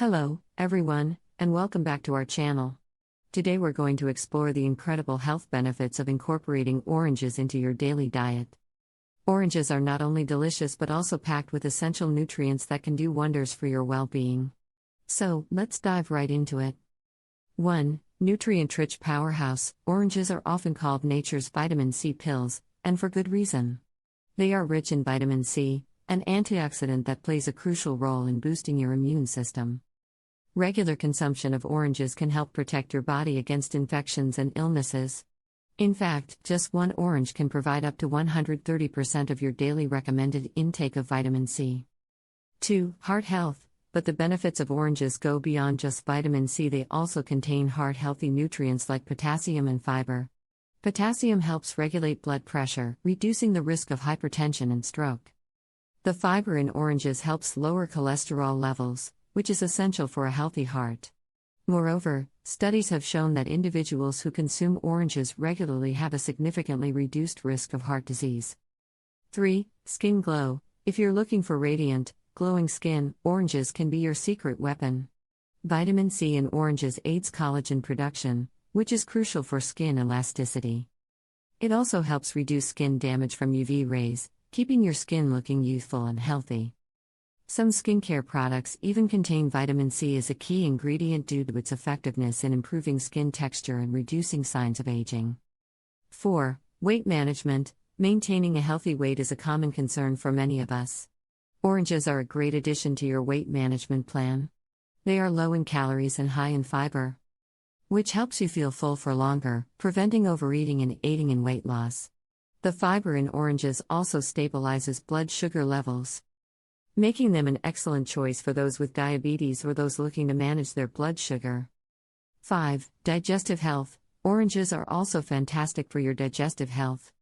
Hello, everyone, and welcome back to our channel. Today we're going to explore the incredible health benefits of incorporating oranges into your daily diet. Oranges are not only delicious but also packed with essential nutrients that can do wonders for your well-being. So, let's dive right into it. 1. Nutrient-rich powerhouse. Oranges are often called nature's vitamin C pills, and for good reason. They are rich in vitamin C, an antioxidant that plays a crucial role in boosting your immune system. Regular consumption of oranges can help protect your body against infections and illnesses. In fact, just one orange can provide up to 130% of your daily recommended intake of vitamin C. 2. Heart health. But the benefits of oranges go beyond just vitamin C. They also contain heart-healthy nutrients like potassium and fiber. Potassium helps regulate blood pressure, reducing the risk of hypertension and stroke. The fiber in oranges helps lower cholesterol levels, which is essential for a healthy heart. Moreover, studies have shown that individuals who consume oranges regularly have a significantly reduced risk of heart disease. 3. Skin glow. If you're looking for radiant, glowing skin, oranges can be your secret weapon. Vitamin C in oranges aids collagen production, which is crucial for skin elasticity. It also helps reduce skin damage from UV rays, keeping your skin looking youthful and healthy. Some skincare products even contain vitamin C as a key ingredient due to its effectiveness in improving skin texture and reducing signs of aging. 4. Weight management. Maintaining a healthy weight is a common concern for many of us. Oranges are a great addition to your weight management plan. They are low in calories and high in fiber, which helps you feel full for longer, preventing overeating and aiding in weight loss. The fiber in oranges also stabilizes blood sugar levels, making them an excellent choice for those with diabetes or those looking to manage their blood sugar. 5. Digestive health. Oranges are also fantastic for your digestive health.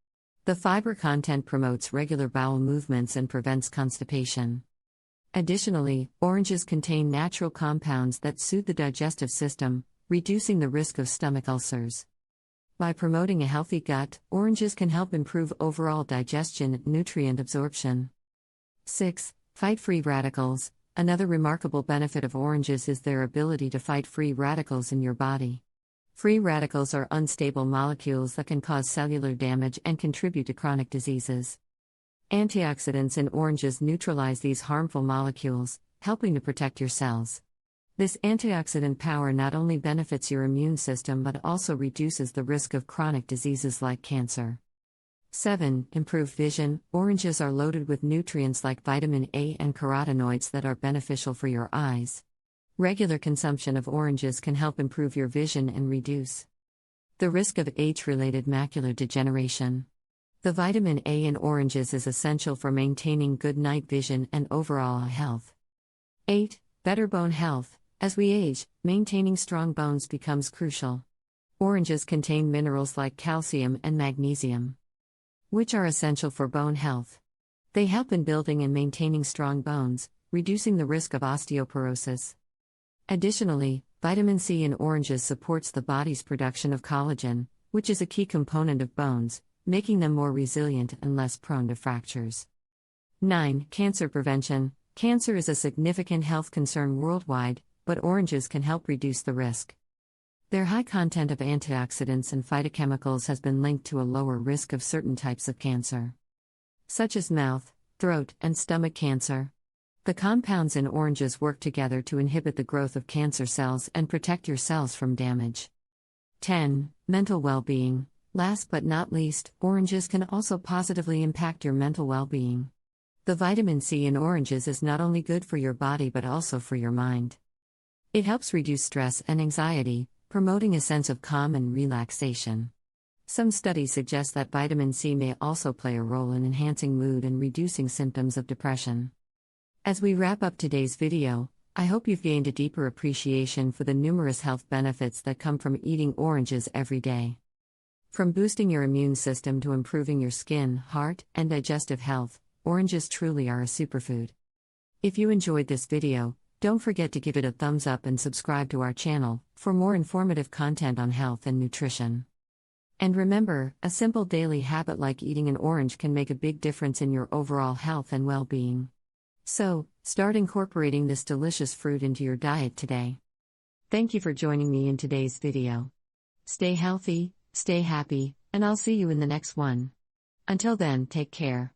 The fiber content promotes regular bowel movements and prevents constipation. Additionally, oranges contain natural compounds that soothe the digestive system, reducing the risk of stomach ulcers. By promoting a healthy gut, oranges can help improve overall digestion and nutrient absorption. 6. Fight free radicals. Another remarkable benefit of oranges is their ability to fight free radicals in your body. Free radicals are unstable molecules that can cause cellular damage and contribute to chronic diseases. Antioxidants in oranges neutralize these harmful molecules, helping to protect your cells. This antioxidant power not only benefits your immune system but also reduces the risk of chronic diseases like cancer. 7. Improved vision. Oranges are loaded with nutrients like vitamin A and carotenoids that are beneficial for your eyes. Regular consumption of oranges can help improve your vision and reduce the risk of age-related macular degeneration. The vitamin A in oranges is essential for maintaining good night vision and overall eye health. 8. Better bone health. As we age, maintaining strong bones becomes crucial. Oranges contain minerals like calcium and magnesium, which are essential for bone health. They help in building and maintaining strong bones, reducing the risk of osteoporosis. Additionally, vitamin C in oranges supports the body's production of collagen, which is a key component of bones, making them more resilient and less prone to fractures. 9. Cancer prevention. Cancer is a significant health concern worldwide, but oranges can help reduce the risk. Their high content of antioxidants and phytochemicals has been linked to a lower risk of certain types of cancer, such as mouth, throat, and stomach cancer. The compounds in oranges work together to inhibit the growth of cancer cells and protect your cells from damage. 10. Mental well-being. Last but not least, oranges can also positively impact your mental well-being. The vitamin C in oranges is not only good for your body but also for your mind. It helps reduce stress and anxiety, promoting a sense of calm and relaxation. Some studies suggest that vitamin C may also play a role in enhancing mood and reducing symptoms of depression. As we wrap up today's video, I hope you've gained a deeper appreciation for the numerous health benefits that come from eating oranges every day. From boosting your immune system to improving your skin, heart, and digestive health, oranges truly are a superfood. If you enjoyed this video, don't forget to give it a thumbs up and subscribe to our channel for more informative content on health and nutrition. And remember, a simple daily habit like eating an orange can make a big difference in your overall health and well-being. So, start incorporating this delicious fruit into your diet today. Thank you for joining me in today's video. Stay healthy, stay happy, and I'll see you in the next one. Until then, take care.